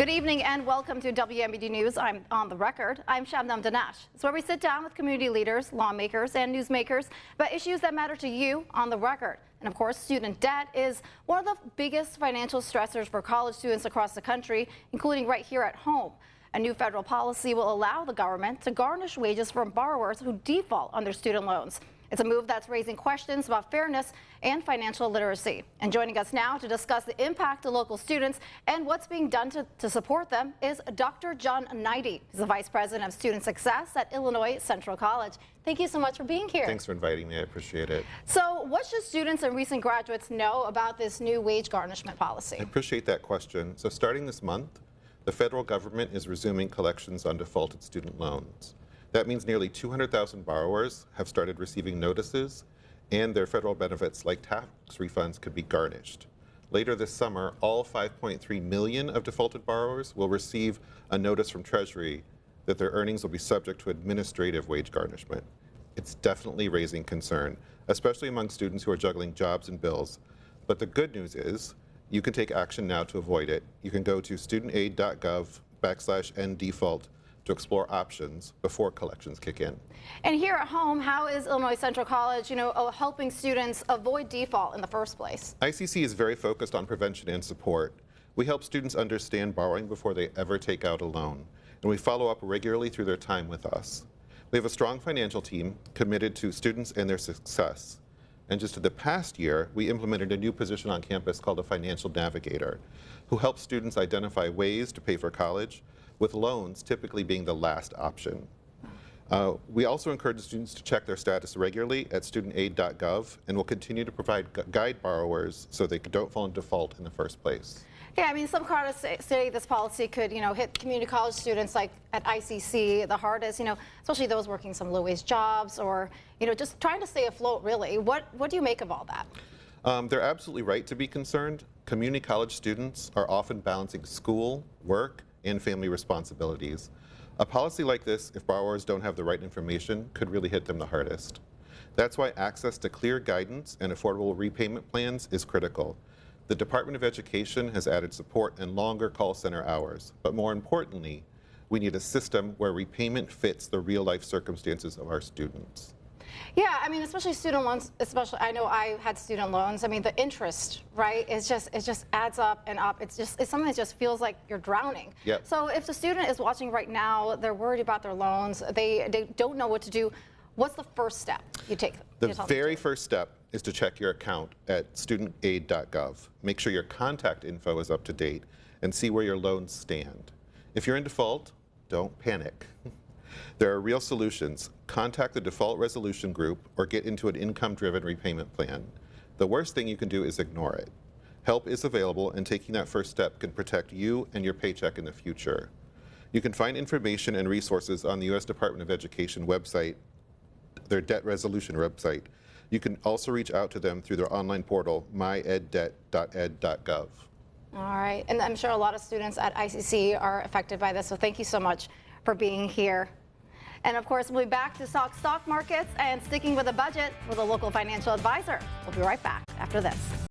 Good evening and welcome to WMBD News. I'm on the record. I'm Shabnam Dinesh. It's where we sit down with community leaders, lawmakers, and newsmakers about issues that matter to you on the record. And of course, student debt is one of the biggest financial stressors for college students across the country, including right here at home. A new federal policy will allow the government to garnish wages from borrowers who default on their student loans. It's a move that's raising questions about fairness and financial literacy. And joining us now to discuss the impact to local students and what's being done to support them is Dr. John Knighty. He's the Vice President of Student Success at Illinois Central College. Thank you so much for being here. Thanks for inviting me. I appreciate it. So what should students and recent graduates know about this new wage garnishment policy? I appreciate that question. So starting this month, the federal government is resuming collections on defaulted student loans. That means nearly 200,000 borrowers have started receiving notices, and their federal benefits like tax refunds could be garnished. Later this summer, all 5.3 million of defaulted borrowers will receive a notice from Treasury that their earnings will be subject to administrative wage garnishment. It's definitely raising concern, especially among students who are juggling jobs and bills. But the good news is you can take action now to avoid it. You can go to studentaid.gov/ndefault to explore options before collections kick in. And here at home, how is Illinois Central College, helping students avoid default in the first place? ICC is very focused on prevention and support. We help students understand borrowing before they ever take out a loan, and we follow up regularly through their time with us. We have a strong financial team committed to students and their success. And just in the past year, we implemented a new position on campus called a financial navigator, who helps students identify ways to pay for college, with loans typically being the last option. We also encourage students to check their status regularly at studentaid.gov, and will continue to provide guide borrowers so they don't fall in default in the first place. Yeah, I mean, some critics say this policy could, hit community college students like at ICC the hardest, especially those working some low-wage jobs or, just trying to stay afloat, really. What do you make of all that? They're absolutely right to be concerned. Community college students are often balancing school, work, and family responsibilities. A policy like this, if borrowers don't have the right information, could really hit them the hardest. That's why access to clear guidance and affordable repayment plans is critical. The Department of Education has added support and longer call center hours, but more importantly, we need a system where repayment fits the real-life circumstances of our students. Yeah, I mean, especially student loans, I know I had student loans. I mean, the interest, right, it just adds up and up. It's something that just feels like you're drowning. Yep. So if the student is watching right now, they're worried about their loans, they don't know what to do, what's the first step you take? The very first step is to check your account at studentaid.gov. Make sure your contact info is up to date and see where your loans stand. If you're in default, don't panic. There are real solutions. Contact the default resolution group or get into an income-driven repayment plan. The worst thing you can do is ignore it. Help is available, and taking that first step can protect you and your paycheck in the future. You can find information and resources on the U.S. Department of Education website, their debt resolution website. You can also reach out to them through their online portal, myeddebt.ed.gov. All right, and I'm sure a lot of students at ICC are affected by this, so thank you so much for being here. And of course, we'll be back to talk stock markets and sticking with the budget with a local financial advisor. We'll be right back after this.